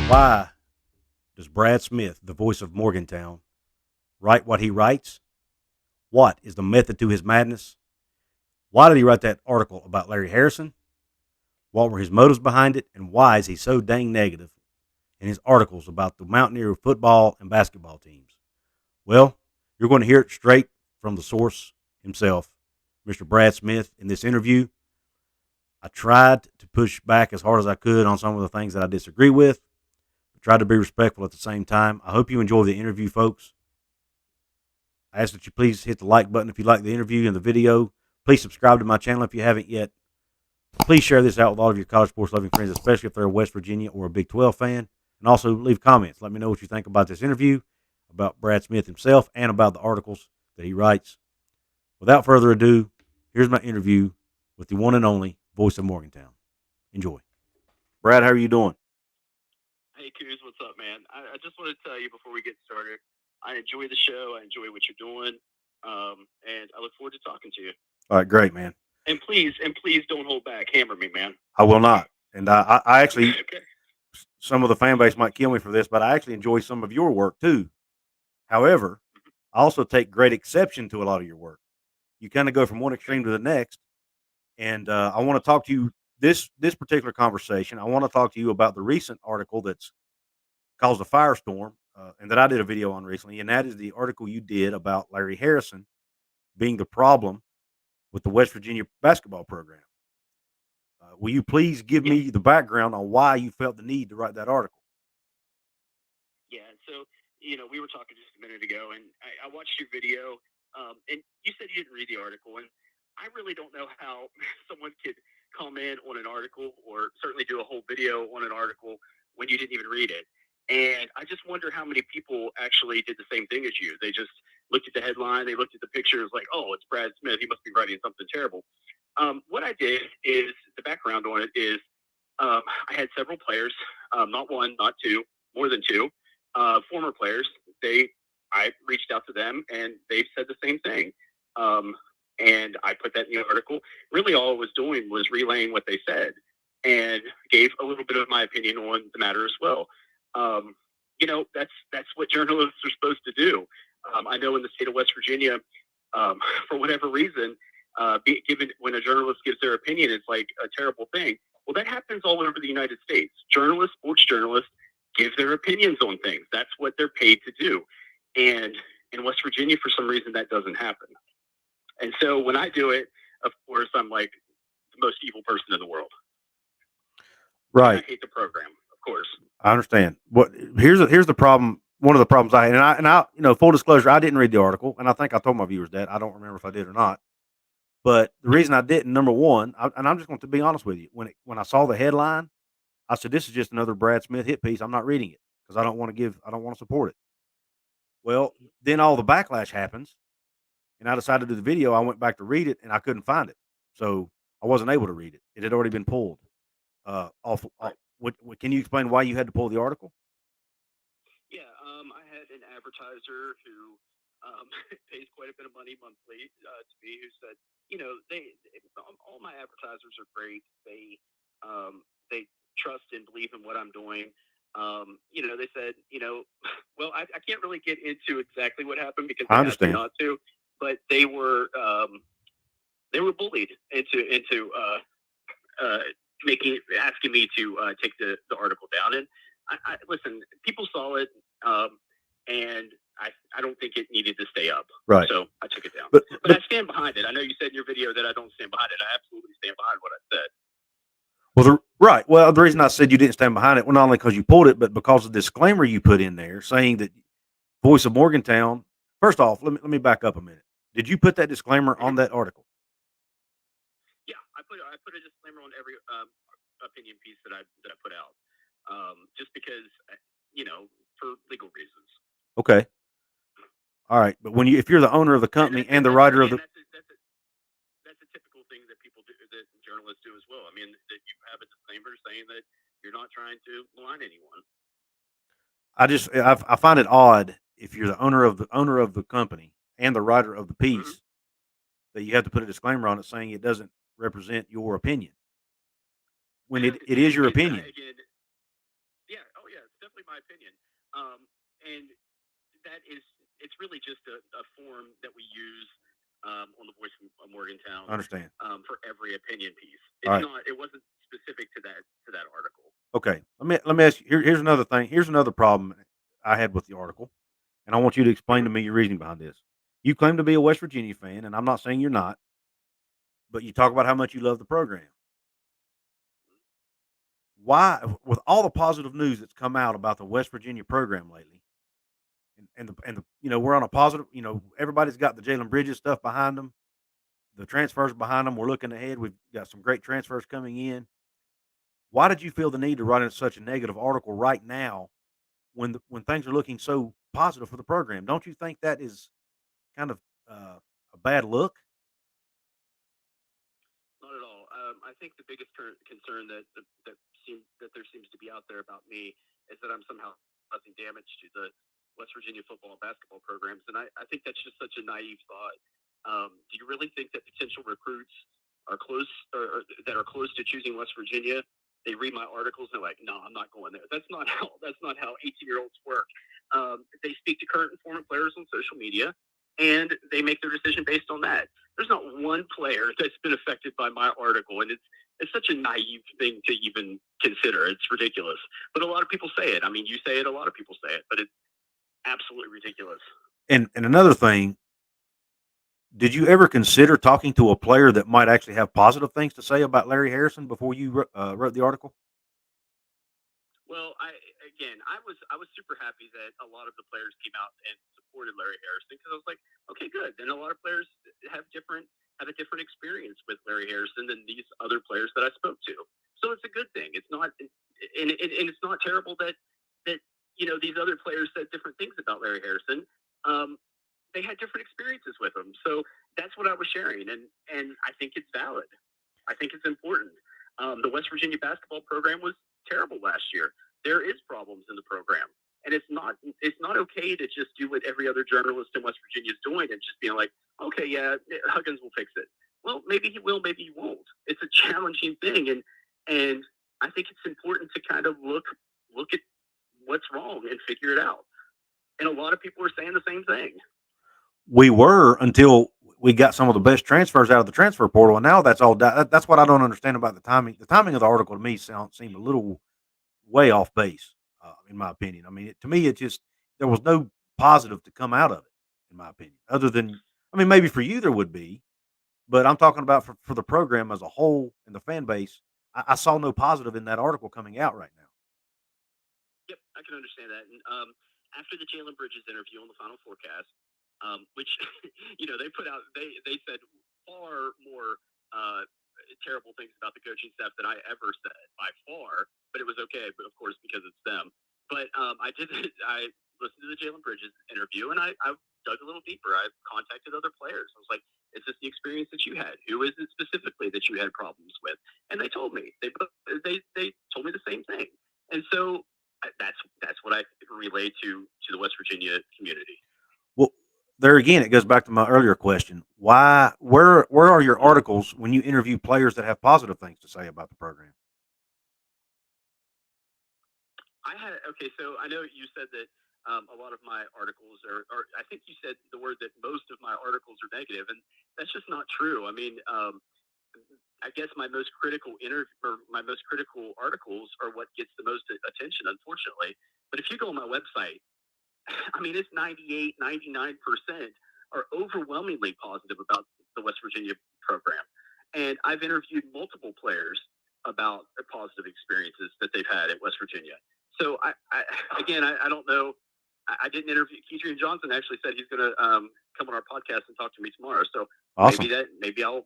Why does Brad Smith, the voice of Morgantown, write what he writes? What is the method to his madness? Why did he write that article about Larry Harrison? What were his motives behind it? And why is he so dang negative in his articles about the Mountaineer football and basketball teams? Well, you're going to hear it straight from the source himself, Mr. Brad Smith, in this interview. I tried to push back as hard as I could on some of the things that I disagree with, but tried to be respectful at the same time. I hope you enjoy the interview, folks. I ask that you please hit the like button if you like the interview and the video. Please subscribe to my channel if you haven't yet. Please share this out with all of your college sports loving friends, especially if they're a West Virginia or a Big 12 fan. And also leave comments. Let me know what you think about this interview, about Brad Smith himself, and about the articles that he writes. Without further ado, here's my interview with the one and only Voice of Morgantown. Enjoy. Brad, how are you doing? Hey, Coos, what's up, man? I just want to tell you before we get started, I enjoy the show. I enjoy what you're doing, and I look forward to talking to you. All right, great, man. And please don't hold back. Hammer me, man. I will not. And I actually, Okay. some of the fan base might kill me for this, but I actually enjoy some of your work too. However, I also take great exception to a lot of your work. You kind of go from one extreme to the next, and I want to talk to you this particular conversation. I want to talk to you about the recent article that's caused a firestorm, and that I did a video on recently, and that is the article you did about Larry Harrison being the problem with the West Virginia basketball program. Will you please give Yeah. me the background on why you felt the need to write that article? Yeah. So, we were talking just a minute ago, and I watched your video, and you said you didn't read the article, and I really don't know how someone could comment on an article or certainly do a whole video on an article when you didn't even read it. And I just wonder how many people actually did the same thing as you. They just looked at the headline, they looked at the pictures, like, oh, it's Brad Smith. He must be writing something terrible. What I did is the background on it is I had several players, not one, not two, more than two, former players. I reached out to them, and they've said the same thing. And I put that in the article. Really, all I was doing was relaying what they said, and gave a little bit of my opinion on the matter as well. That's what journalists are supposed to do. I know in the state of West Virginia, for whatever reason, given when a journalist gives their opinion, it's like a terrible thing. Well, that happens all over the United States. Journalists, sports journalists, give their opinions on things. That's what they're paid to do. And in West Virginia, for some reason, that doesn't happen. And so when I do it, of course, I'm like the most evil person in the world. Right. I hate the program, of course. I understand. What here's the problem. One of the problems I had, and I full disclosure, I didn't read the article, and I think I told my viewers that. I don't remember if I did or not. But the reason I didn't, number one, and I'm just going to be honest with you, when I saw the headline, I said this is just another Brad Smith hit piece. I'm not reading it because I don't want to support it. Well, then all the backlash happens, and I decided to do the video. I went back to read it, and I couldn't find it, so I wasn't able to read it. It had already been pulled off. Right. Can you explain why you had to pull the article? Yeah, I had an advertiser who pays quite a bit of money monthly to me, who said, all my advertisers are great. They trust and believe in what I'm doing. They said, well, I can't really get into exactly what happened because I they asked me understand. not to, but they were bullied into asking me to take the article down. And I listen, people saw it, and I don't think it needed to stay up. Right. So I took it down. But I stand behind it. I know you said in your video that I don't stand behind it. I absolutely stand behind what I said. Well, the reason I said you didn't stand behind it, well, not only because you pulled it, but because of the disclaimer you put in there saying that Voice of Morgantown. First off, let me back up a minute. Did you put that disclaimer on that article? Yeah, I put a disclaimer on every opinion piece that I put out, just because for legal reasons. Okay. All right, but if you're the owner of the company and the writer of the, that's a typical thing that people do, that journalists do as well. I mean, that you have a disclaimer saying that you're not trying to malign anyone. I find it odd if you're the owner of the company and the writer of the piece that you have to put a disclaimer on it saying it doesn't represent your opinion when it is your opinion. Again, yeah. Oh, yeah. my opinion. And that is, it's really just a form that we use on the Voice of Morgantown I understand. for every opinion piece. All It's right. not. It wasn't specific to that article. Okay. Let me ask you. Here's another thing. Here's another problem I had with the article, and I want you to explain Hmm. to me your reasoning behind this. You claim to be a West Virginia fan, and I'm not saying you're not, but you talk about how much you love the program. Why, with all the positive news that's come out about the West Virginia program lately, and the we're on a positive. Everybody's got the Jalen Bridges stuff behind them, the transfers behind them. We're looking ahead. We've got some great transfers coming in. Why did you feel the need to write in such a negative article right now when things are looking so positive for the program? Don't you think that is kind of a bad look? Not at all. I think the biggest concern that there seems to be out there about me is that I'm somehow causing damage to the West Virginia football and basketball programs, and I think that's just such a naive thought. Do you really think that potential recruits are close or that are close to choosing West Virginia? They read my articles and they're like, "No, I'm not going there." That's not how 18-year-olds work. They speak to current and former players on social media, and they make their decision based on that. There's not one player that's been affected by my article, and it's such a naive thing to even consider. It's ridiculous, but a lot of people say it. I mean, you say it, a lot of people say it, but it's absolutely ridiculous. And another thing, did you ever consider talking to a player that might actually have positive things to say about Larry Harrison before you wrote the article? Well, I was super happy that a lot of the players came out and supported Larry Harrison because I was like, okay, good. Then a lot of players have a different experience with Larry Harrison than these other players that I spoke to. So it's a good thing. It's not, and it's not terrible that these other players said different things about Larry Harrison. Um, they had different experiences with him, so that's what I was sharing, and I think it's valid. I think it's important. The West Virginia basketball program was terrible last year. There is problems in the program, and it's not okay to just do what every other journalist in West Virginia is doing and just being like, okay, yeah, Huggins will fix it. Well, maybe he will, maybe he won't. It's a challenging thing, and I think it's important to kind of look at what's wrong and figure it out. And a lot of people are saying the same thing. We were until we got some of the best transfers out of the transfer portal, and now that's all. That's what I don't understand about the timing. The timing of the article to me seemed a little way off base, in my opinion. I mean, to me, it just there was no positive to come out of it, in my opinion. Other than, I mean, maybe for you there would be, but I'm talking about for the program as a whole and the fan base. I saw no positive in that article coming out right now. Yep, I can understand that. And after the Jalen Bridges interview on the Final Forecast, which they put out, they said far more terrible things about the coaching staff than I ever said by far. But it was okay, but of course because it's them. But I did. I listened to the Jalen Bridges interview, and I dug a little deeper. I contacted other players. I was like, "Is this the experience that you had? Who is it specifically that you had problems with?" And they told me. They told me the same thing. And so that's what I relay to the West Virginia community. Well, there again, it goes back to my earlier question. Why? Where are your articles when you interview players that have positive things to say about the program? I had okay, so I know you said that a lot of my articles or I think you said the word that most of my articles are negative, and that's just not true. I mean, I guess my most critical articles are what gets the most attention, unfortunately. But if you go on my website, I mean, it's 98, 99% are overwhelmingly positive about the West Virginia program. And I've interviewed multiple players about the positive experiences that they've had at West Virginia. So I don't know. I didn't interview Keidrian Johnson. Actually, said he's going to come on our podcast and talk to me tomorrow. So Awesome. maybe I'll.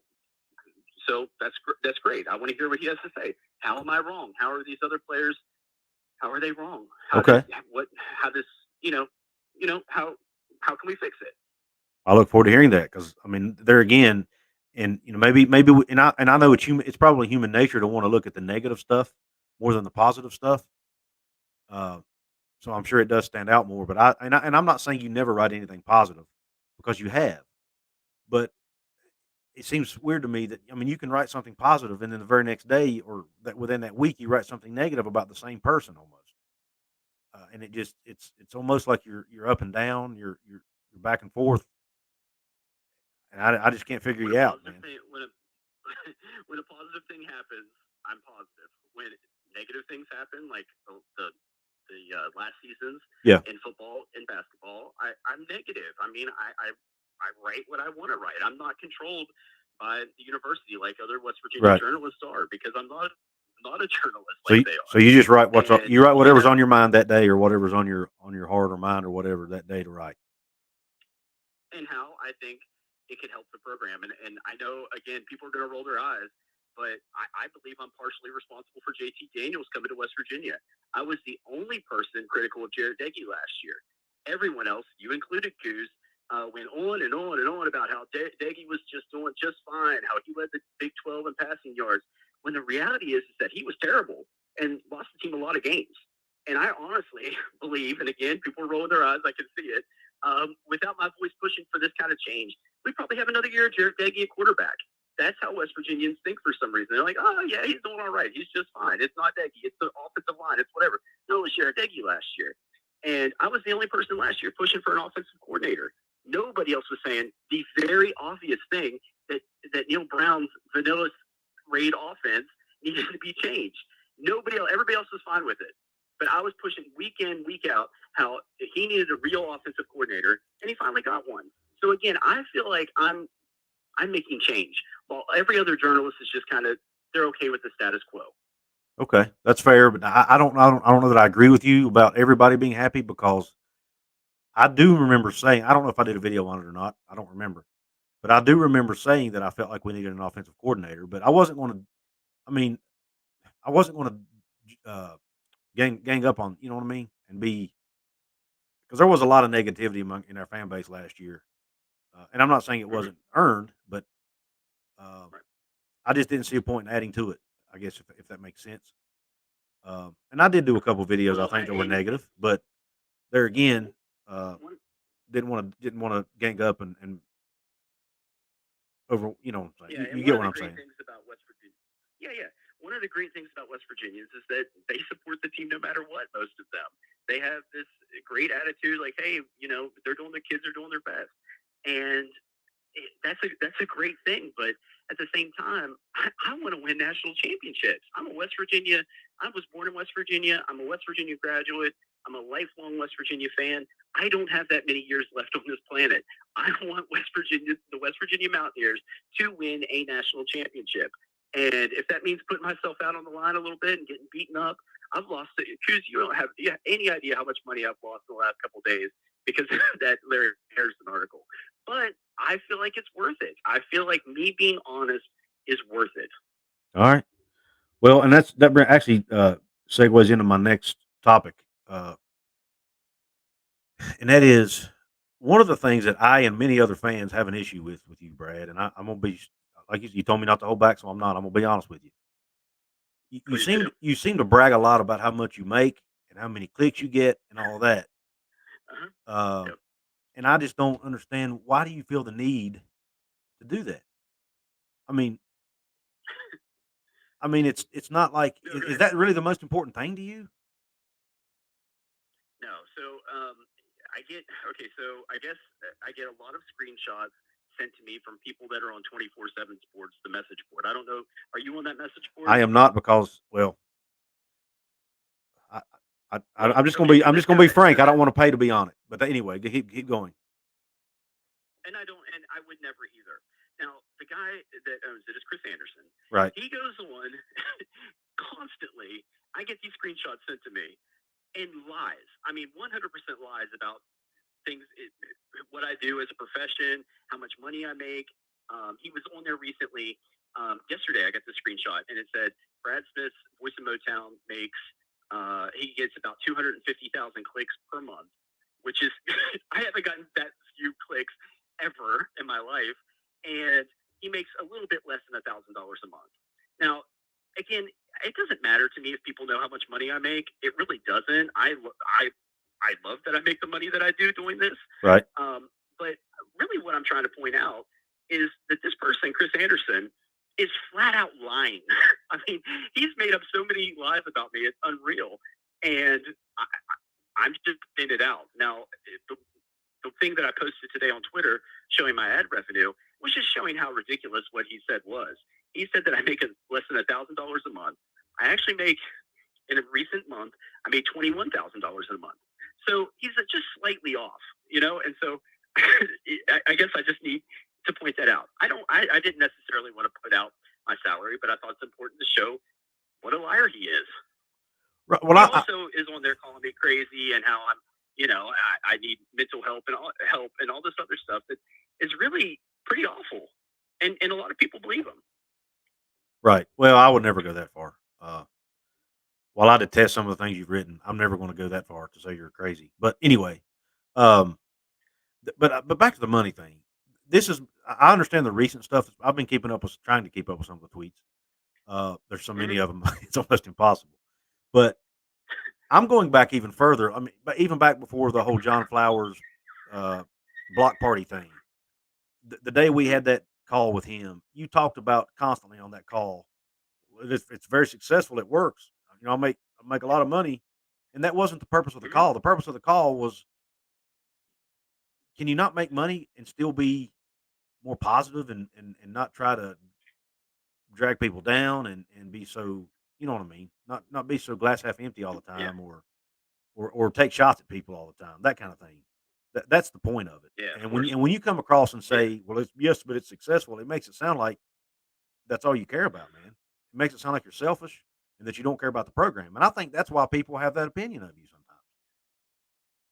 So that's great. I want to hear what he has to say. How am I wrong? How are these other players? How are they wrong? Okay. How this how can we fix it? I look forward to hearing that because I mean, there again, and maybe, and I know it's human. It's probably human nature to want to look at the negative stuff more than the positive stuff. Uh, so I'm sure it does stand out more. But I'm not saying you never write anything positive because you have, but it seems weird to me that I mean you can write something positive and then the very next day or that within that week you write something negative about the same person almost. and it's almost like you're up and down, you're back and forth, and I just can't figure When a you out, positive man. thing, when a when a positive thing happens, I'm positive. When negative things happen, like the last seasons Yeah, in football and basketball, I'm negative. I mean, I write what I want to write. I'm not controlled by the university like other West Virginia right. journalists are because I'm not a journalist So like you, they so are. you just write And you write you whatever's know, on your mind that day, or whatever's on your heart or mind or whatever that day to write. and how I think it could help the program. And I know, again, people are going to roll their eyes, but I believe I'm partially responsible for JT Daniels coming to West Virginia. I was the only person critical of Jarret Doege last year. Everyone else, you included, Coos, went on and on and on about how Doege was just doing just fine, how he led the Big 12 in passing yards, when the reality is that he was terrible and lost the team a lot of games. And I honestly believe, and again, people are rolling their eyes, I can see it, without my voice pushing for this kind of change, we probably have another year of Jarret Doege at quarterback. That's how West Virginians think for some reason. They're like, oh, yeah, he's doing all right. He's just fine. It's not Doege. It's the offensive line. It's whatever. No, it was Jarret Doege last year. And I was the only person last year pushing for an offensive coordinator. Nobody else was saying the very obvious thing that Neal Brown's vanilla raid offense needed to be changed. Everybody else was fine with it. But I was pushing week in, week out how he needed a real offensive coordinator, and he finally got one. So again, I feel like I'm making change, while every other journalist is just kind of they're okay with the status quo. Okay, that's fair, but I don't know that I agree with you about everybody being happy because I do remember saying I don't know if I did a video on it or not. I don't remember, but I do remember saying that I felt like we needed an offensive coordinator. But I wasn't going to. I mean, I wasn't going to gang up on you know what I mean and be because there was a lot of negativity in our fan base last year, and I'm not saying it Mm-hmm. wasn't earned, but uh, Right. I just didn't see a point in adding to it. I guess if that makes sense. And I did do a couple videos I Well, think that were and negative, but there again, uh, one, didn't want to gang up and over. You know what I'm saying? yeah, You and one get of what the I'm great saying? things about West Virginia, yeah, yeah, one of the great things about West Virginians is that they support the team no matter what. Most of them, they have this great attitude, like, hey, they're doing their kids are doing their best, and that's a great thing. But at the same time, I want to win national championships. I'm a West Virginia. I was born in West Virginia. I'm a West Virginia graduate. I'm a lifelong West Virginia fan. I don't have that many years left on this planet. I want the West Virginia Mountaineers, to win a national championship. And if that means putting myself out on the line a little bit and getting beaten up, I've lost it. Because you don't have any idea how much money I've lost in the last couple of days because of that Larry Harrison article. But I feel like it's worth it. I feel like me being honest is worth it. All right. Well, and actually segues into my next topic, and that is one of the things that I and many other fans have an issue with you, Brad. And I'm gonna be like you told me not to hold back, so I'm not. I'm gonna be honest with you. Please do. You seem to brag a lot about how much you make and how many clicks you get and all that. Uh-huh. Uh, Yep. and I just don't understand why do you feel the need to do that? I mean, it's not like No, go is ahead. that really the most important thing to you? No. So I get okay. So I guess I get a lot of screenshots sent to me from people that are on 24/7 Sports, the message board. I don't know. Are you on that message board? I am not because well, I, Well, okay. So I'm this just gonna be guy. frank. I don't want to pay to be on it. But anyway, keep going. And I don't, and I would never either. Now, the guy that owns it is Chris Anderson. Right. He goes on constantly. I get these screenshots sent to me and lies. I mean, 100% lies about things, what I do as a profession, how much money I make. He was on there recently. Yesterday, I got the screenshot, and it said Brad Smith's Voice of Motown makes. He gets about 250,000 clicks per month, which is I haven't gotten that few clicks ever in my life, and he makes a little bit less than $1,000 a month. Now, again, it doesn't matter to me if people know how much money I make. It really doesn't. I love that I make the money that I do doing this. Right. But really, what I'm trying to point out is that this person, Chris Anderson, is flat out lying. I mean, he's made up so many lies about me; it's unreal. And I'm just putting it out. Now, the thing that I posted today on Twitter showing my ad revenue was just showing how ridiculous what he said was. He said that I make less than $1,000 a month. I actually make, in a recent month, I made $21,000 a month. So he's just slightly off, and so I guess I just need to point that out. I didn't necessarily want to put out my salary, but I thought it's important to show what a liar he is. Right. Well, he also is on there calling me crazy and how I need mental help and all this other stuff that is really pretty awful, and a lot of people believe him. right. Well, I would never go that far. While I detest some of the things you've written, I'm never going to go that far to say you're crazy. But anyway, um, but back to the money thing. This is I understand the recent stuff. I've been trying to keep up with some of the tweets. There's so many Mm-hmm. of them, it's almost impossible. But I'm going back even further. I mean, but even back before the whole John Flowers uh, block party thing. The day we had that call with him, you talked about constantly on that call. It's very successful. It works. I make a lot of money, and that wasn't the purpose of the Mm-hmm. call. The purpose of the call was, can you not make money and still be more positive and not try to drag people down and be so, you know what I mean? Not be so glass half empty all the Yeah. time, or take shots at people all the time, that kind of thing. That's the point of it. Yeah. Of And course. when you come across and Yeah. say, "Well, it's yes, but it's successful," it makes it sound like that's all you care about, man. It makes it sound like you're selfish and that you don't care about the program. And I think that's why people have that opinion of you sometimes.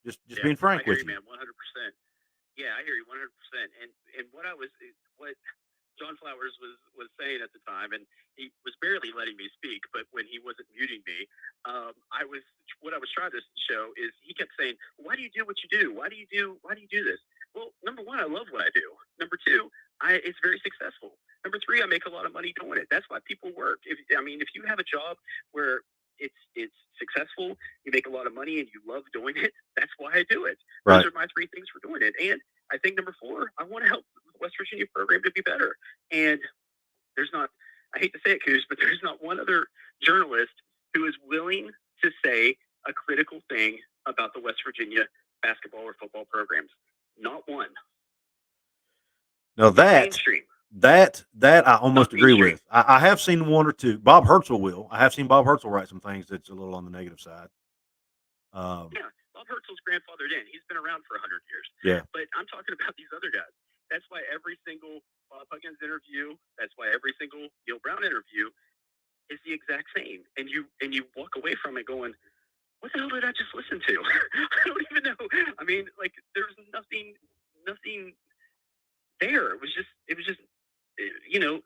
Just Yeah. being I frank hear with you, you. man. 100%. Yeah, I hear you 100%. And what John Flowers was saying at the time, and he was barely letting me speak, but when he wasn't muting me, what I was trying to show is he kept saying, "Why do you do what you do? Why do you do this?" Well, number one, I love what I do. Number two, it's very successful. Number three, I make a lot of money doing it. That's why people work. If you have a job where it's successful, you make a lot of money, and you love doing it, that's why I do it. Those Right. are my three things for doing it. And I think number four, I want to help the West Virginia program to be better. And there's not, I hate to say it, Coos, but there's not one other journalist who is willing to say a critical thing about the West Virginia basketball or football programs. Not one. Now Not mainstream. that I Not almost agree mainstream. with. I have seen one or two. Bob Hertzel will. I have seen Bob Hertzel write some things that's a little on the negative side. Um, Yeah, Bob Hertzel's grandfathered in. He's been around for 100 years. yeah. But I'm talking about these other guys. That's why every single Bob Huggins interview, that's why every single Neal Brown interview is the exact same. And you walk away from it going, what the hell did I just listen to? I don't even know. I mean, like there's nothing there. It was just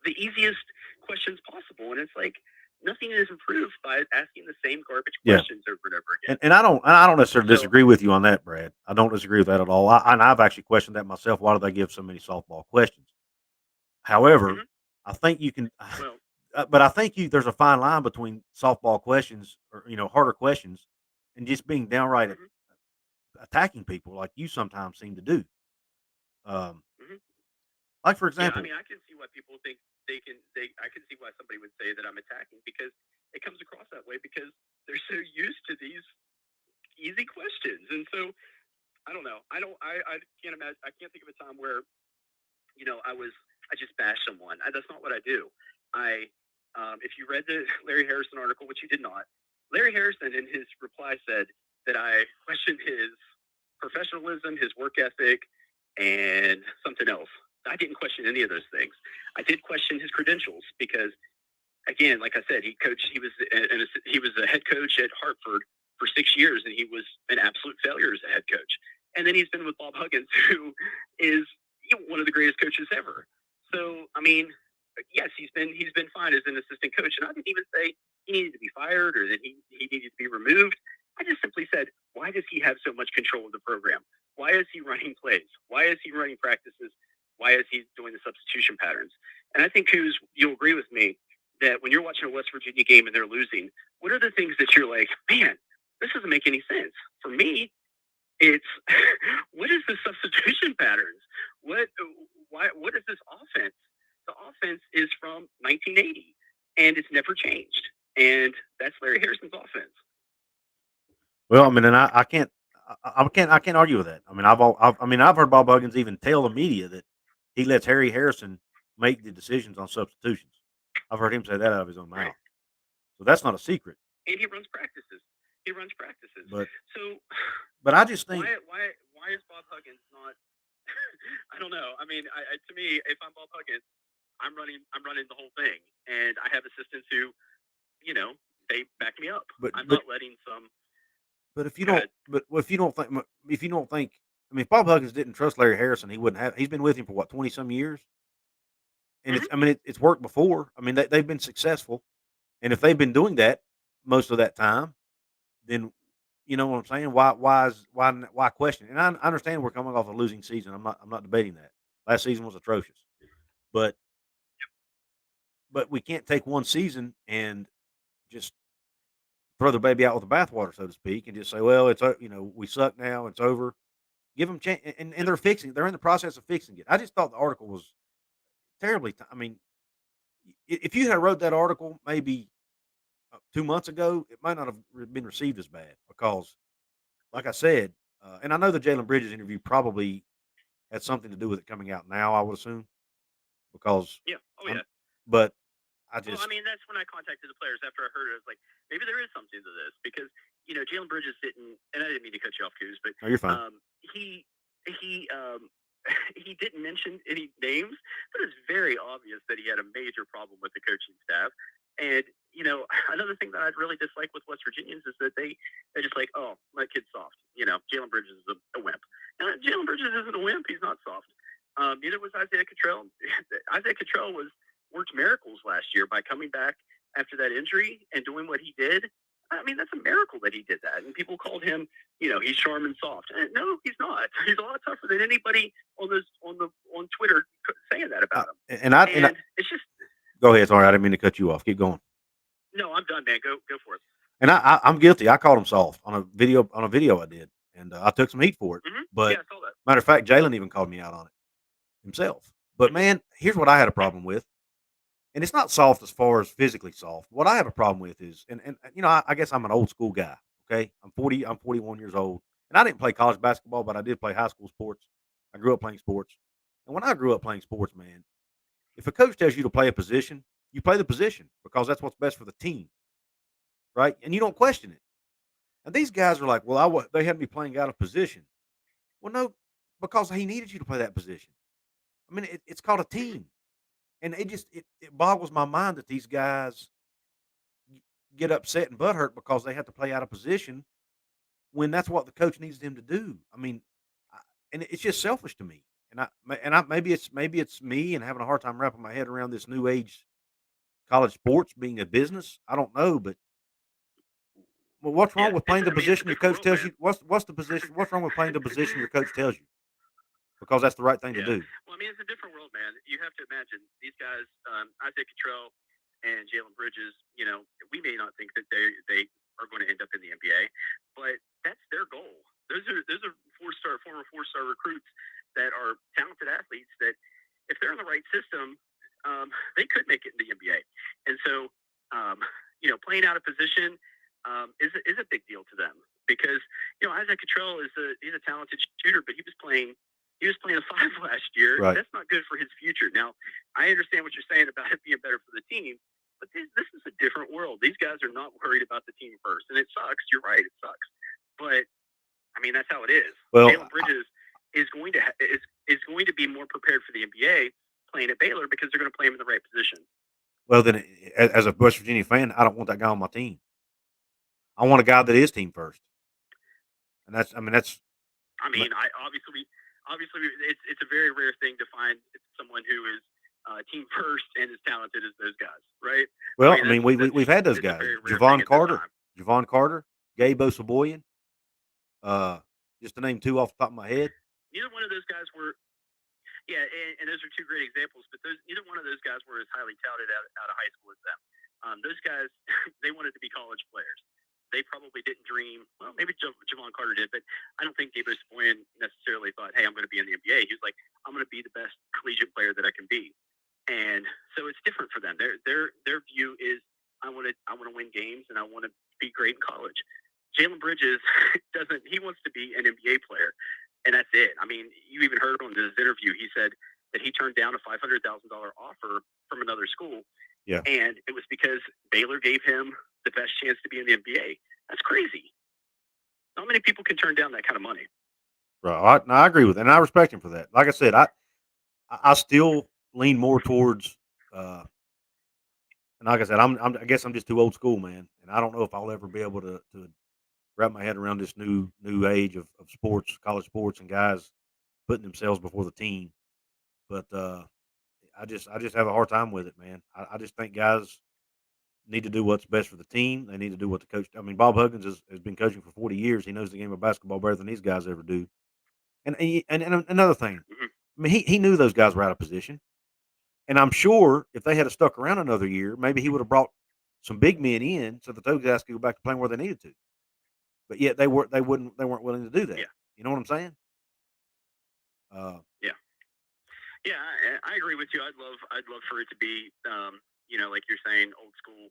the easiest questions possible, and it's like nothing is improved by asking the same garbage Yeah. questions over and over again. And I don't necessarily So, disagree with you on that, Brad. I don't disagree with that at all. And I've actually questioned that myself. Why do they give so many softball questions? However, mhm. I think you can, Well, but I think there's a fine line between softball questions or harder questions and just being downright mhm, attacking people like you sometimes seem to do. Um, mhm. like for Yeah, I example, mean, I can see why people think they can. I can see why somebody would say that I'm attacking because it comes across that way because they're so used to these easy questions, and so I don't know. I can't imagine. I can't think of a time where I just bash someone. That's not what I do. If you read the Larry Harrison article, which you did not, Larry Harrison in his reply said that I questioned his professionalism, his work ethic, and something else. I didn't question any of those things. I did question his credentials because, again, like I said, he coached. He was a head coach at Hartford for 6 years, and he was an absolute failure as a head coach. And then he's been with Bob Huggins, who is one of the greatest coaches ever. So, I mean, yes, he's been fine as an assistant coach, and I didn't even say he needed to be fired or that he needed to be removed. I just simply said, why does he have so much control of the program? Why is he running plays? Why is he running practices? Why is he doing the substitution patterns? And I think, Coos, you'll agree with me that when you're watching a West Virginia game and they're losing, what are the things that you're like, man, this doesn't make any sense? For me, it's what is the substitution patterns? What is this offense? The offense is from 1980 and it's never changed. And that's Larry Harrison's offense. Well, I mean, and I can't argue with that. I mean, I've heard Bob Huggins even tell the media that he lets Harry Harrison make the decisions on substitutions. I've heard him say that out of his own Right. mouth. So that's not a secret. And he runs practices. He runs practices. But So I just think why is Bob Huggins not? I don't know. I mean, to me, if I'm Bob Huggins, I'm running the whole thing, and I have assistants who, you know, they back me up. but I'm but not letting some. but if you Go don't ahead. but if you don't think I mean if Bob Huggins didn't trust Larry Harrison, he wouldn't have he's been with him for what 20 some years and Mm-hmm. it's worked before. I mean they've been successful and if they've been doing that most of that time, then you know what I'm saying? Why question? And I understand we're coming off a losing season. I'm not debating that. Last season was atrocious. But we can't take one season and just throw the baby out with the bathwater, so to speak, and just say, "Well, we suck now. It's over." Give them chance, and they're fixing. They're in the process of fixing it. I just thought the article was terribly. I mean, if you had wrote that article maybe 2 months ago, it might not have been received as bad because, like I said, and I know the Jalen Bridges interview probably had something to do with it coming out now. I would assume because, Yeah. Oh I'm, yeah. but I Well, I just mean, that's when I contacted the players after I heard it. I was like, maybe there is something to this because Jalen Bridges didn't, and I didn't mean to cut you off, Coos, but no, you're fine. he he didn't mention any names, but it's very obvious that he had a major problem with the coaching staff. And another thing that I'd really dislike with West Virginians is that they're just like, oh, my kid's soft. Jalen Bridges is a wimp. And Jalen Bridges isn't a wimp. He's not soft. Neither was Isaiah Cottrell. Isaiah Cottrell worked miracles last year by coming back after that injury and doing what he did. I mean, that's a miracle that he did that. And people called him, he's charm and soft. And no, he's not. He's a lot tougher than anybody on Twitter saying that about him. And it's just Go ahead. Sorry, I didn't mean to cut you off. Keep going. no, I'm done, man. Go for it. And I'm guilty. I called him soft on a video I did, and I took some heat for it. Mm-hmm. But Yeah, I saw that. matter of fact, Jalen even called me out on it himself. But Mm-hmm. man, here's what I had a problem with, and it's not soft as far as physically soft. What I have a problem with is, and I guess I'm an old school guy. Okay, I'm 40. I'm 41 years old, and I didn't play college basketball, but I did play high school sports. I grew up playing sports, and when I grew up playing sports, man, if a coach tells you to play a position, you play the position because that's what's best for the team, right? And you don't question it. And these guys are like, well, they had me playing out of position. Well, no, because he needed you to play that position. I mean, it's called a Mm-hmm. team, and it boggles my mind that these guys get upset and butthurt because they have to play out of position when that's what the coach needs them to do. I mean, and it's just selfish to me. And I maybe it's me and having a hard time wrapping my head around this new age college sports being a business. I don't know, but well, what's wrong Yeah, with playing the it's a position your different coach world, tells man. you? What's the position? What's wrong with playing the position your coach tells you? Because that's the right thing to Yeah. do. Well, I mean, it's a different world, man. You have to imagine these guys, Isaiah Cottrell and Jalen Bridges. We may not think that they are going to end up in the NBA, but that's their goal. Those are former 4-star recruits that are talented athletes that, if they're in the right system, they could make it in the NBA. And so, playing out of position is a big deal to them because Isaiah Cottrell he's a talented shooter, but he was playing a five last year. Right. That's not good for his future. Now, I understand what you're saying about it being better for the team, but this is a different world. These guys are not worried about the team first, and it sucks. You're right, it sucks. But I mean, that's how it is. Well, Jalen Bridges is going to be more prepared for the NBA playing at Baylor because they're going to play him in the right position. then as a West Virginia fan, I don't want that guy on my team. I want a guy that is team first, and that's. I mean, obviously it's a very rare thing to find someone who is team first and as talented as those guys, right? Well, I I mean, mean, we've had those it's a guys: very rare thing at this time. Javon Carter, Gabe Osaboyan. Uh, just to name two off the top of my head. Neither one of those guys were, yeah, and those are two great examples. But neither one of those guys were as highly touted out of high school as them. Those guys, they wanted to be college players. They probably didn't dream. Well, maybe Javon Carter did, but I don't think Gabe Osaboyan necessarily thought, "Hey, I'm going to be in the NBA." He was like, "I'm going to be the best collegiate player that I can be." And so it's different for them. Their view is, I want to win games and I want to be great in college. Jalen Bridges doesn't. He wants to be an NBA player, and that's it. I mean, you even heard on this interview. He said that he turned down a $500,000 offer from another school, Yeah. and it was because Baylor gave him the best chance to be in the NBA. That's crazy. Not many people can turn down that kind of money. Right. I agree with that, and I respect him for that. Like I said, I still lean more towards, and like I said, I guess I'm just too old school, man, and I don't know if I'll ever be able to wrap my head around this new age of sports, college sports, and guys putting themselves before the team. But I just have a hard time with it, man. I just think guys need to do what's best for the team. They need to do what the coach. I mean, Bob Huggins has been coaching for 40 years. He knows the game of basketball better than these guys ever do. And another thing, Mm-hmm. I mean, he knew those guys were out of position, and I'm sure if they had stuck around another year, maybe he would have brought some big men in so that those guys could go back to playing where they needed to. But yet they weren't willing to do that. Yeah, You know what I'm saying? Uh, yeah, yeah. I agree with you. I'd love for it to be, like you're saying, old school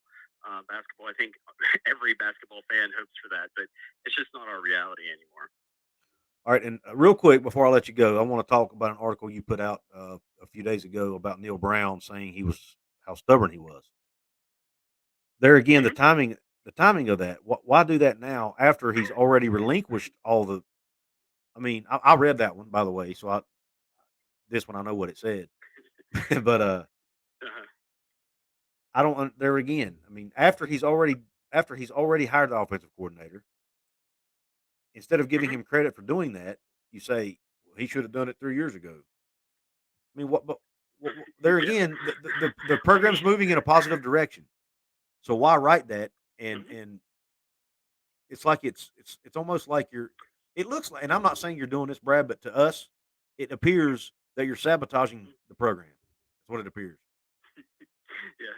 basketball. I think every basketball fan hopes for that, but it's just not our reality anymore. all right, and real quick before I let you go, I want to talk about an article you put out a few days ago about Neal Brown saying he was how stubborn he was. There again, Mm-hmm. the timing of that. Why do that now after he's already relinquished all the? I mean, I read that one by the way, so this one I know what it said, but Uh-huh. I don't. There again, I mean, after he's already hired the offensive coordinator, instead of giving Mm-hmm. him credit for doing that, you say well, he should have done it 3 years ago. I mean, what? But there Yeah. again, the I mean, program's moving in a positive direction. So why write that? mm-hmm. And it's like it's almost like you're. It looks like, and I'm not saying you're doing this, Brad, but to us, it appears that you're sabotaging the program. That's what it appears. Yeah.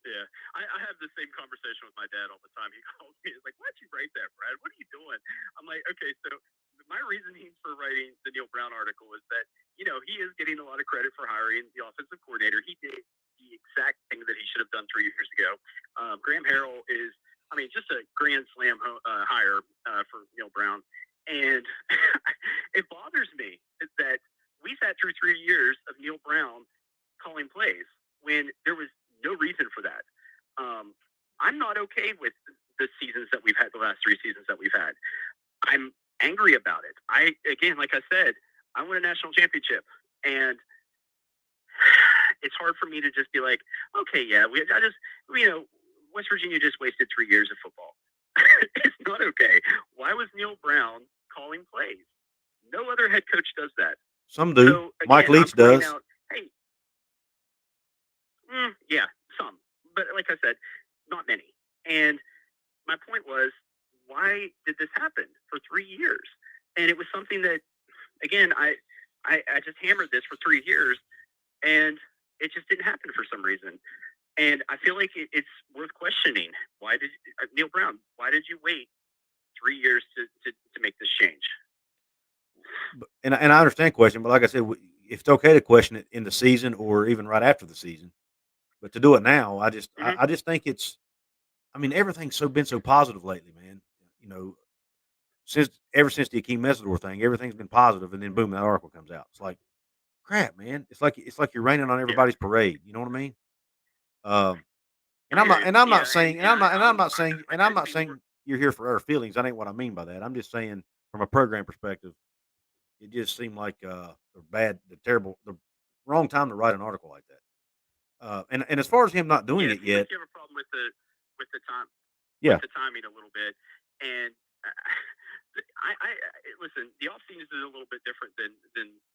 Yeah, I have the same conversation with my dad all the time. He calls me, he's like, "Why'd you write that, Brad? What are you doing?" I'm like, "Okay, so my reasoning for writing the Neal Brown article is that he is getting a lot of credit for hiring the offensive coordinator. He did the exact thing that he should have done 3 years ago. Graham Harrell is, I mean, just a grand slam hire for Neal Brown, and it bothers me that we sat through 3 years of Neal Brown calling plays when there was no reason for that. Um, I'm not okay with the seasons that we've had, the last 3 seasons that we've had. I'm angry about it. Again, like I said, I won a national championship, and it's hard for me to just be like, okay, yeah, West Virginia just wasted 3 years of football. It's not okay. Why was Neal Brown calling plays? No other head coach does that. Some do. So Mike again, I'm Leach pointing does. out, hey, yeah, some. But like I said, not many. And my point was, why did this happen for 3 years? And it was something that, again, I just hammered this for 3 years, and it just didn't happen for some reason. And I feel like it's worth questioning. Why did Neal Brown? Why did you wait 3 years to make this change? And I understand question, but like I said, if it's okay to question it in the season or even right after the season, but to do it now, Mm-hmm. I just think it's. I mean, everything's been so positive lately, man. You know, ever since the Akeem Mesidor thing, everything's been positive, and then boom, that article comes out. It's like crap, man. It's like you're raining on Yeah. everybody's parade. You know what I mean? Um, and I'm not Yeah, saying and I'm I not couldn't be more. saying you're here for our feelings. That ain't what I mean by that. I'm just saying from a program perspective, it just seemed like the terrible, the wrong time to write an article like that. And as far as him not doing Yeah, it it seems like yet, you have a problem with the time with yeah, the timing a little bit. And listen. The off season is a little bit different than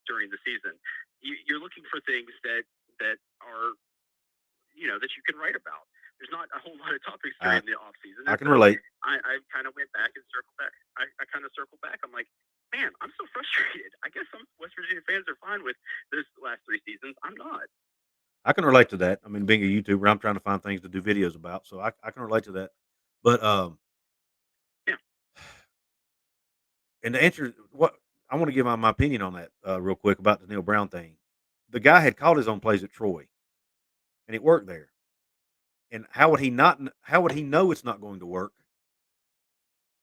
during the season. You're looking for things that are that you can write about. There's not a whole lot of topics I during the off season, I and can so relate. I kind of went back and circled back. I kind of circled back. I'm like, man, I'm so frustrated. I guess some West Virginia fans are fine with this last 3 seasons. I'm not. I can relate to that. I mean, being a YouTuber, I'm trying to find things to do videos about, so I can relate to that. But Yeah. and to answer what I want to give my opinion on that real quick about the Neil Brown thing. The guy had called his own plays at Troy, and it worked there. And how would he not? How would he know it's not going to work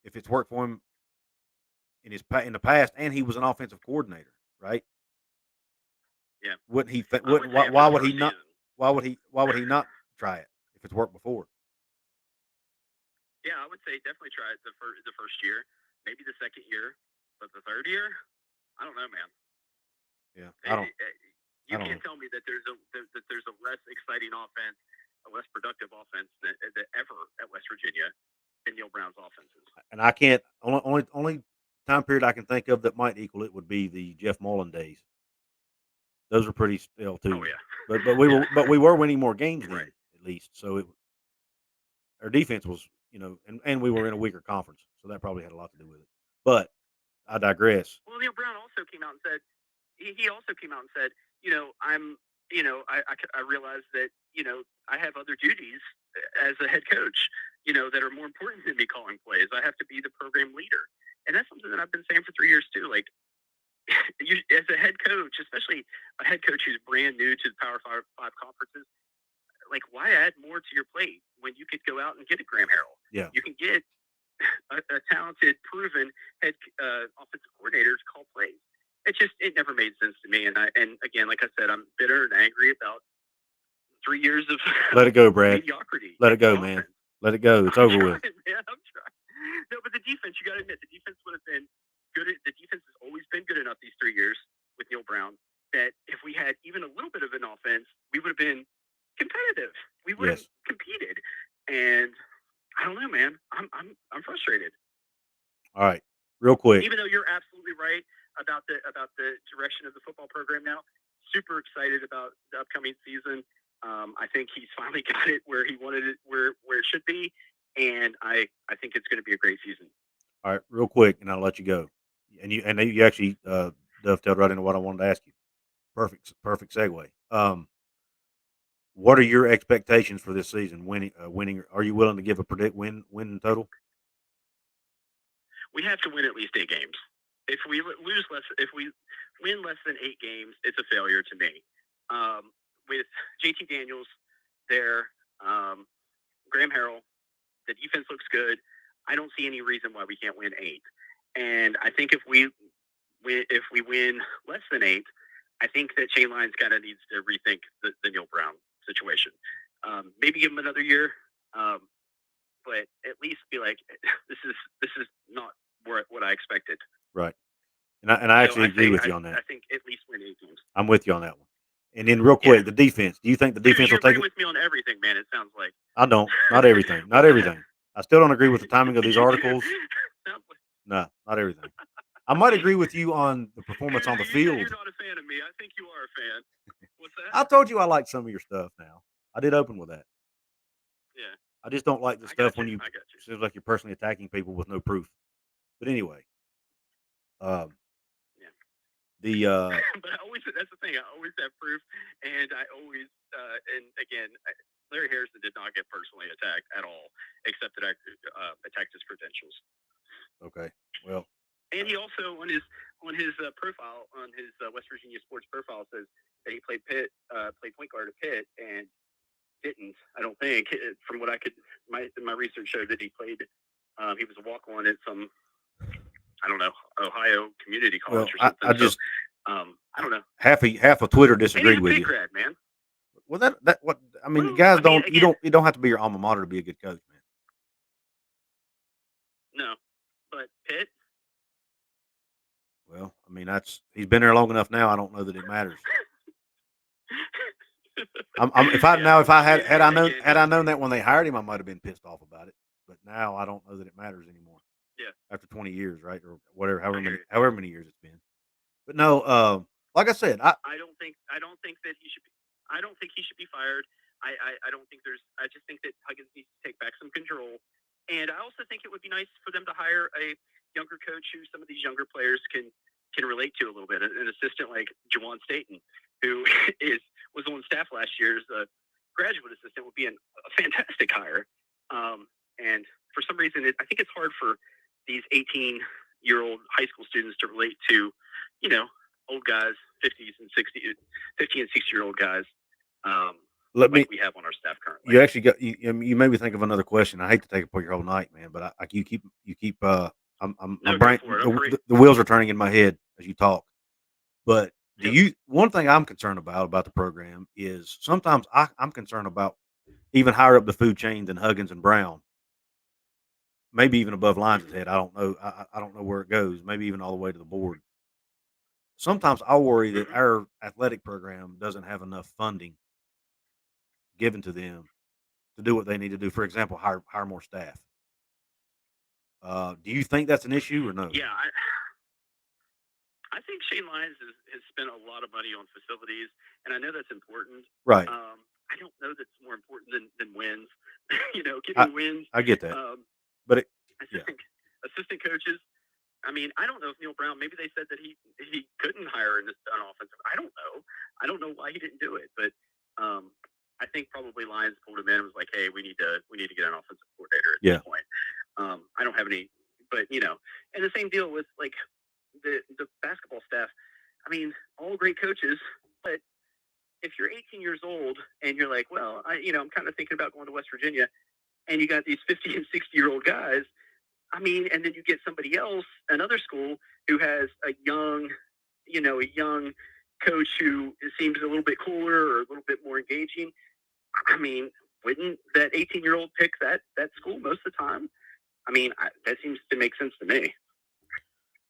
if it's worked for him in the past, and he was an offensive coordinator, right? Yeah. Wouldn't he? I would Wouldn't say after why the would he first not? season. Why would he not try it if it's worked before? Yeah, I would say definitely try it the first year, maybe the second year, but the third year, I don't know, man. Yeah, You I don't can't know. tell me that there's a less exciting offense, a less productive offense that ever at West Virginia than Neal Brown's offenses. And I can't only time period I can think of that might equal it would be the Jeff Mullen days. Those were pretty stale Oh too. yeah, But we were winning more games right. then at least. So our defense was and we were in a weaker conference, so that probably had a lot to do with it. But I digress. Well, Neal Brown also came out and said he also came out and said, I'm, I realize that, I have other duties as a head coach, that are more important than me calling plays. I have to be the program leader. And that's something that I've been saying for 3 years too. Like, as a head coach, especially a head coach who's brand new to the Power Five conferences, like, why add more to your plate when you could go out and get a Graham Harrell? Yeah. You can get a talented, proven head offensive coordinator to call plays. It never made sense to me. And again, like I said, I'm bitter and angry about 3 years of Let it go, Brad. mediocrity. Let it go, man. Let it go. It's over with. Man, I'm trying. No, but the defense, you got to admit, the defense would have been good. The defense has always been good enough these 3 years with Neal Brown that if we had even a little bit of an offense, we would have been competitive. We would have competed. And I don't know, man. I'm frustrated. All right, real quick. Even though you're absolutely right about the direction of the football program now, super excited about the upcoming season. I think he's finally got it where he wanted it, where it should be, and I think it's going to be a great season. All right, real quick, and I'll let you go. And you actually dovetailed right into what I wanted to ask you. Perfect segue. What are your expectations for this season? Winning. Are you willing to give a predict win total? We have to win at least 8 games. If we win less than 8 games, it's a failure to me. With JT Daniels there, Graham Harrell, the defense looks good. I don't see any reason why we can't win 8. And I think if we win less than 8, I think that Shane Lyons kind of needs to rethink the Neal Brown situation. Maybe give him another year, but at least be like, this is not what I expected. Right. And I actually agree with you on that. I think at least win 8 games. I'm with you on that one. And then real quick, the defense. Do you think the defense will take it? You agree with me on everything, man. It sounds like. I don't. Not everything. Not everything. I still don't agree with the timing of these articles. No, not everything. I might agree with you on the performance on the field. You're not a fan of me. I think you are a fan. What's that? I told you I like some of your stuff now. I did open with that. Yeah. I just don't like the stuff when you seems like you're personally attacking people with no proof. But anyway. Yeah. But that's the thing. I always have proof, and I always and again, Larry Harrison did not get personally attacked at all, except that I attacked his credentials. Okay. Well. And he also on his profile on his West Virginia sports profile says that he played point guard at Pitt and didn't. I don't think from what I could my research showed that he played. He was a walk on at some. I don't know, Ohio Community College or something. I don't know. Half of Twitter disagreed with you. Grad, man. Well, that what I mean. Well, guys don't again, you don't have to be your alma mater to be a good coach, man. No, but Pitt. Well, I mean he's been there long enough now. I don't know that it matters. If I known that when they hired him, I might have been pissed off about it. But now I don't know that it matters anymore. Yeah. After 20 years, right, or whatever, however many years it's been. But no, like I said, I don't think that he should be. I don't think he should be fired. I don't think there's. I just think that Huggins needs to take back some control, and I also think it would be nice for them to hire a younger coach who some of these younger players can relate to a little bit. An assistant like Jawan Staten, who was on staff last year as a graduate assistant, would be a fantastic hire. And for some reason, I think it's hard for these 18-year-old high school students to relate to, old guys, 50 and 60-year-old guys. Let like me. we have on our staff currently. You actually got you made me think of another question. I hate to take up your whole night, man, but you keep my No, go brain for it. I'm free. the wheels are turning in my head as you talk. But do Yep. you one thing I'm concerned about the program is sometimes I'm concerned about even higher up the food chain than Huggins and Brown, maybe even above Lyons' Hmm. head. I don't know. I don't know where it goes. Maybe even all the way to the board. Sometimes I worry that Hmm. our athletic program doesn't have enough funding given to them to do what they need to do. For example, hire more staff. Do you think that's an issue or no? Yeah, I think Shane Lyons has spent a lot of money on facilities, and I know that's important. Right. I don't know that's more important than wins. I Getting wins. I get that, Um, but I yeah, think assistant coaches. I mean, I don't know if Neal Brown. Maybe they said that he couldn't hire an offensive. I don't know. I don't know why he didn't do it, but I think probably Lyons pulled him in and was like, "Hey, we need to get an offensive coordinator at this yeah, point." I don't have any, but and the same deal with like the basketball staff. I mean, all great coaches, but if you're 18 years old and you're like, well, I'm kind of thinking about going to West Virginia, and you got these 50 and 60-year-old guys. I mean, and then you get somebody else, another school who has a young coach who seems a little bit cooler or a little bit more engaging. I mean, wouldn't that 18-year-old pick that school most of the time? I mean, that seems to make sense to me.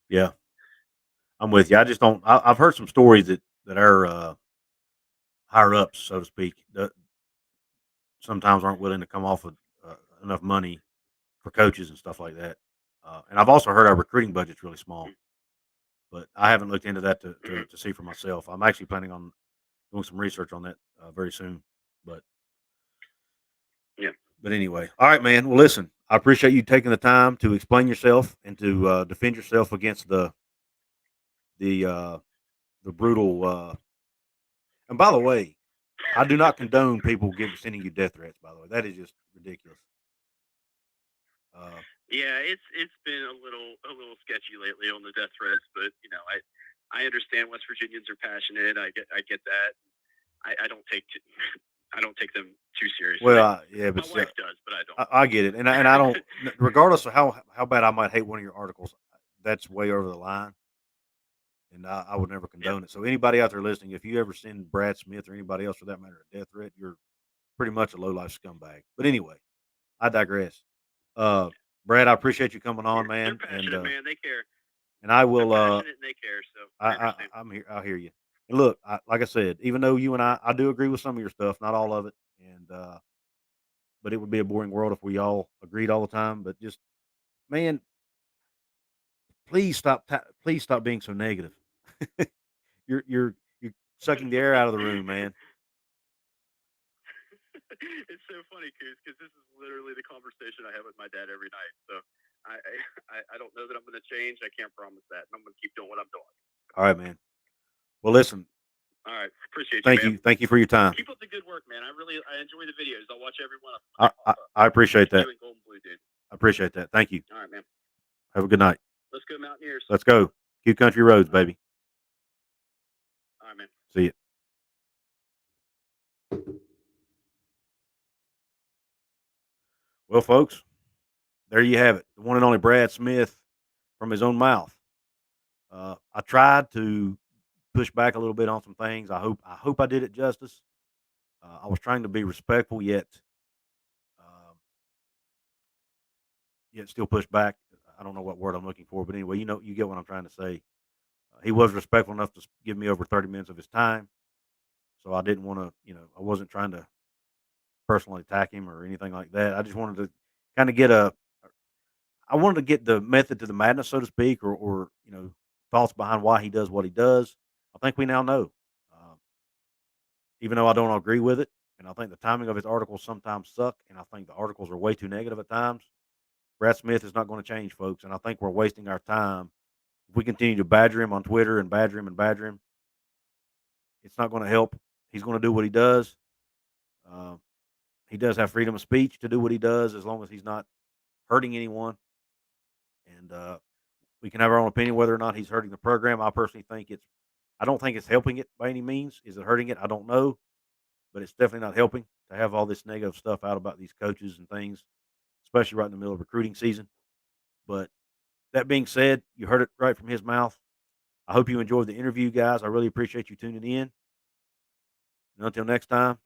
yeah. I'm with you. I just don't. I've heard some stories that are higher ups, so to speak, that sometimes aren't willing to come off with enough money for coaches and stuff like that. And I've also heard our recruiting budget's really small, but I haven't looked into that Mm-hmm. to see for myself. I'm actually planning on doing some research on that very soon. But Yeah. but anyway, all right, man. Well, listen, I appreciate you taking the time to explain yourself and to defend yourself against the uh, the brutal. And by the way, I do not condone people sending you death threats. By the way, that is just ridiculous. Uh, Yeah, it's been a little sketchy lately on the death threats, but I understand West Virginians are passionate. I get that. I don't take I don't take them too seriously. yeah, but My wife does, but I I get it, and I don't. Regardless of how bad I might hate one of your articles, that's way over the line, and I would never Yeah. condone it. So anybody out there listening, if you ever send Brad Smith or anybody else for that matter a death threat, you're pretty much a low life scumbag. But anyway, I digress. Uh, Brad, I appreciate you coming on, They're man, passionate, man. They care. and I They're will. passionate and they care. So I understand. I'm here. I hear you. And look, like I said, even though you and I do agree with some of your stuff, not all of it, and but it would be a boring world if we all agreed all the time. But just man, please stop being so negative. You're sucking the air out of the room, man. It's so funny, Coos, because this is literally the conversation I have with my dad every night. So I don't know that I'm going to change. I can't promise that, and I'm going to keep doing what I'm doing. All right, man. Well, listen, All right, appreciate you, man. thank you for your time. Keep up the good work, man. I enjoy the videos. I'll watch every one of them when they pop up. I appreciate You that. and Golden Blue, dude. I appreciate that. Thank you. All right, man. Have a good night. Let's go Mountaineers. Let's go. Q Country Roads, All right, baby. all right, man. See you. Well, folks, there you have it. The one and only Brad Smith from his own mouth. I tried to push back a little bit on some things. I hope I did it justice. I was trying to be respectful, um, yet still push back. I don't know what word I'm looking for, but anyway, you get what I'm trying to say. He was respectful enough to give me over 30 minutes of his time, so I didn't want to, I wasn't trying to personally attack him or anything like that. I just wanted to kind of I wanted to get the method to the madness, so to speak, or thoughts behind why he does what he does. I think we now know, uh, even though I don't agree with it, and I think the timing of his articles sometimes suck, and I think the articles are way too negative at times. Brad Smith is not going to change, folks, and I think we're wasting our time if we continue to badger him on Twitter and badger him and badger him. It's not going to help. He's going to do what he does. Uh, he does have freedom of speech to do what he does as long as he's not hurting anyone. And we can have our own opinion whether or not he's hurting the program. I personally think I don't think it's helping it by any means. Is it hurting it? I don't know. but it's definitely not helping to have all this negative stuff out about these coaches and things, especially right in the middle of recruiting season. But that being said, you heard it right from his mouth. I hope you enjoyed the interview, guys. I really appreciate you tuning in. And until next time.